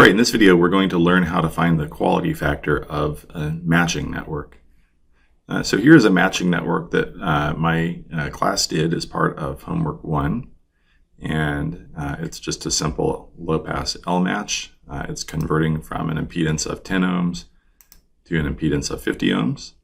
All right, in this video, we're going to learn how to find the quality factor of a matching network. So here's a matching network that my class did as part of homework 1. And it's just a simple low-pass L match. It's converting from an impedance of 10 ohms to an impedance of 50 ohms.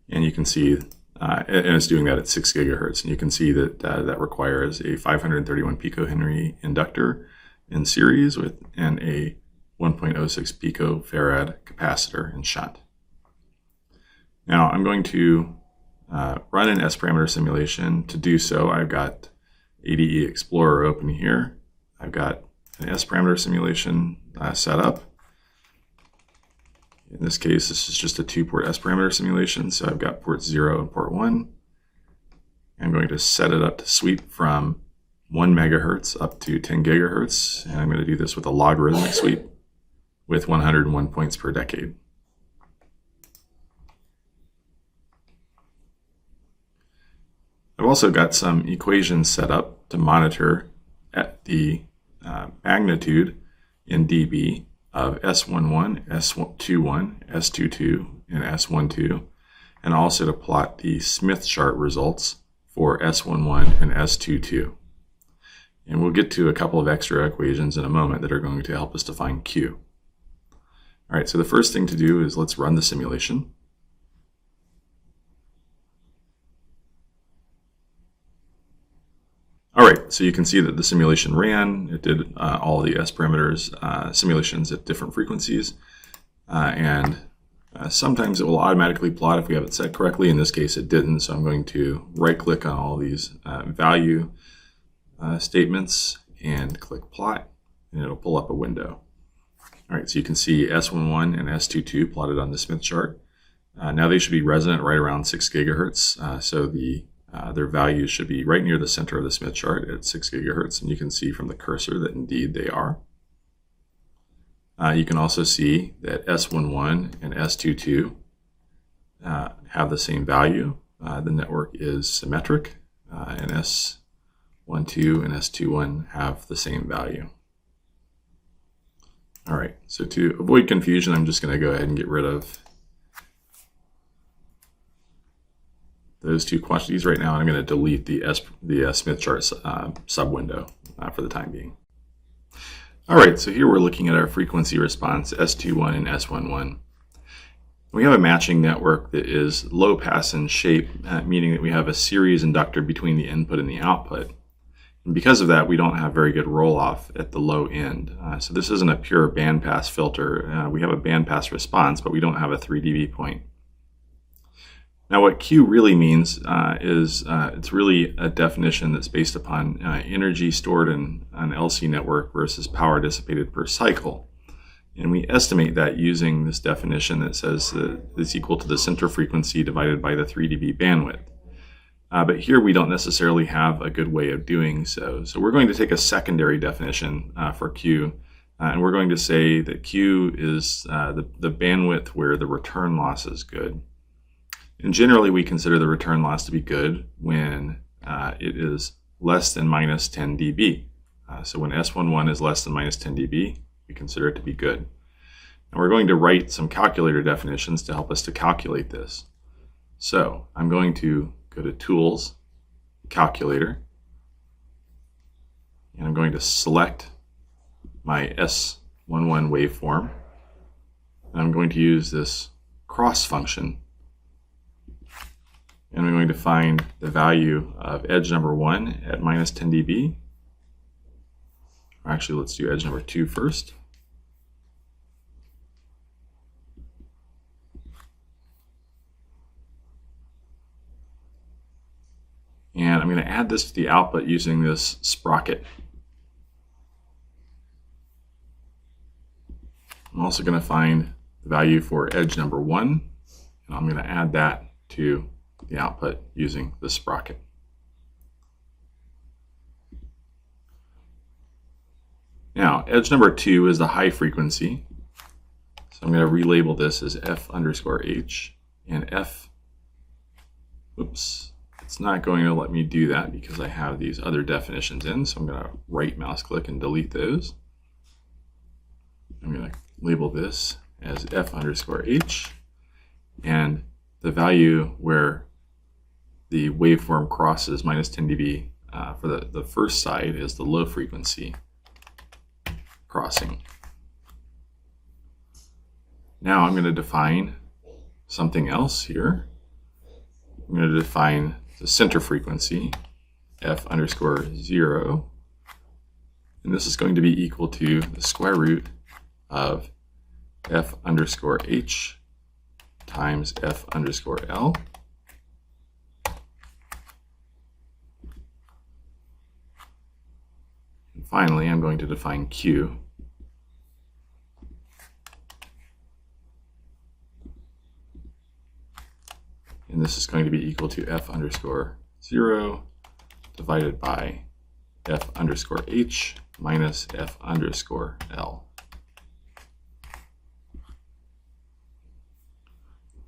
And you can see, and it's doing that at 6 gigahertz. And you can see that that requires a 531 picohenry inductor in series and a 1.06 picofarad capacitor in shunt. Now I'm going to run an S parameter simulation. To do so, I've got ADE Explorer open here. I've got an S parameter simulation set up. In this case, this is just a 2-port S parameter simulation. So I've got port 0 and port 1. I'm going to set it up to sweep from 1 megahertz up to 10 gigahertz. And I'm going to do this with a logarithmic sweep with 101 points per decade. I've also got some equations set up to monitor at the magnitude in dB of S11, S21, S22, and S12, and also to plot the Smith chart results for S11 and S22. And we'll get to a couple of extra equations in a moment that are going to help us to find Q. All right, so the first thing to do is let's run the simulation. All right, so you can see that the simulation ran. It did all the S parameters simulations at different frequencies. Sometimes it will automatically plot if we have it set correctly. In this case, it didn't, so I'm going to right-click on all these value statements and click plot, and it'll pull up a window. All right, so you can see S11 and S22 plotted on the Smith chart. Now they should be resonant right around 6 gigahertz, so their values should be right near the center of the Smith chart at 6 gigahertz, and you can see from the cursor that indeed they are. You can also see that S11 and S22 have the same value. The network is symmetric, and S12 and S21 have the same value. All right, so to avoid confusion, I'm just going to go ahead and get rid of those two quantities right now. I'm going to delete the Smith chart sub-window for the time being. All right, so here we're looking at our frequency response, S21 and S11. We have a matching network that is low pass in shape, meaning that we have a series inductor between the input and the output. And because of that, we don't have very good roll-off at the low end. So this isn't a pure bandpass filter. We have a bandpass response, but we don't have a 3 dB point. Now what Q really means is it's really a definition that's based upon energy stored in an LC network versus power dissipated per cycle. And we estimate that using this definition that says that it's equal to the center frequency divided by the 3 dB bandwidth. But here we don't necessarily have a good way of doing so. So we're going to take a secondary definition for Q, and we're going to say that Q is the bandwidth where the return loss is good. And generally we consider the return loss to be good when it is less than minus 10 dB. So when S11 is less than minus 10 dB, we consider it to be good. And we're going to write some calculator definitions to help us to calculate this. So I'm going to go to Tools, Calculator, and I'm going to select my S11 waveform. And I'm going to use this cross function. And I'm going to find the value of edge number 1 at minus 10 dB. Or actually, let's do edge number 2 first. And I'm going to add this to the output using this sprocket. I'm also going to find the value for edge number 1, and I'm going to add that to the output using the sprocket. Now, edge number 2 is the high frequency. So I'm going to relabel this as F_H, and F, oops, it's not going to let me do that because I have these other definitions in, so I'm going to right mouse click and delete those. I'm going to label this as f underscore h, and the value where the waveform crosses minus 10 dB for the first side is the low frequency crossing. Now I'm going to define something else here. I'm going to define the center frequency, f underscore 0, and this is going to be equal to the square root of f underscore h times f underscore l. And finally, I'm going to define q. And this is going to be equal to f underscore 0 divided by f underscore h minus f underscore l.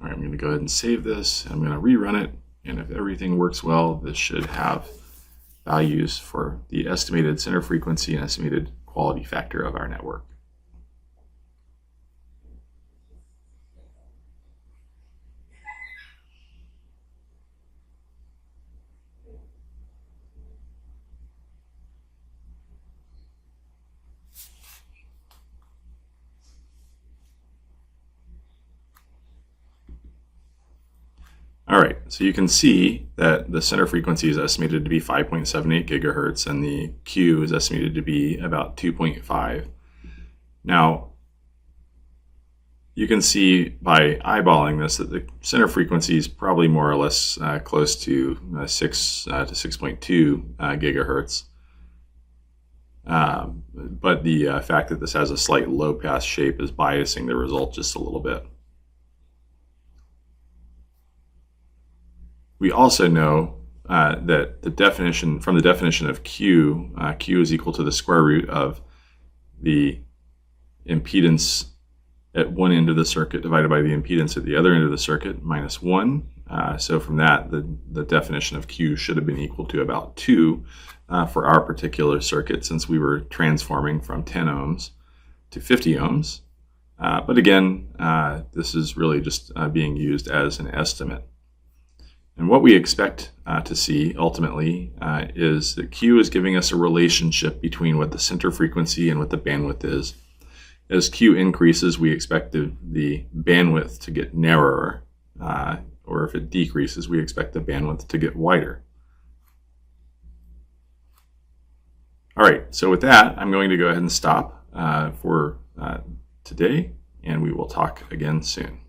All right, I'm going to go ahead and save this. I'm going to rerun it, and if everything works well, this should have values for the estimated center frequency and estimated quality factor of our network. All right, so you can see that the center frequency is estimated to be 5.78 gigahertz and the Q is estimated to be about 2.5. Now, you can see by eyeballing this that the center frequency is probably more or less close to 6 to 6.2 gigahertz. But the fact that this has a slight low pass shape is biasing the result just a little bit. We also know that the definition, from the definition of Q, Q is equal to the square root of the impedance at one end of the circuit divided by the impedance at the other end of the circuit minus 1. So from that, the definition of Q should have been equal to about 2 for our particular circuit, since we were transforming from 10 ohms to 50 ohms. But again, this is really just being used as an estimate. And what we expect to see ultimately is that Q is giving us a relationship between what the center frequency and what the bandwidth is. As Q increases, we expect the bandwidth to get narrower, or if it decreases, we expect the bandwidth to get wider. All right, so with that, I'm going to go ahead and stop for today, and we will talk again soon.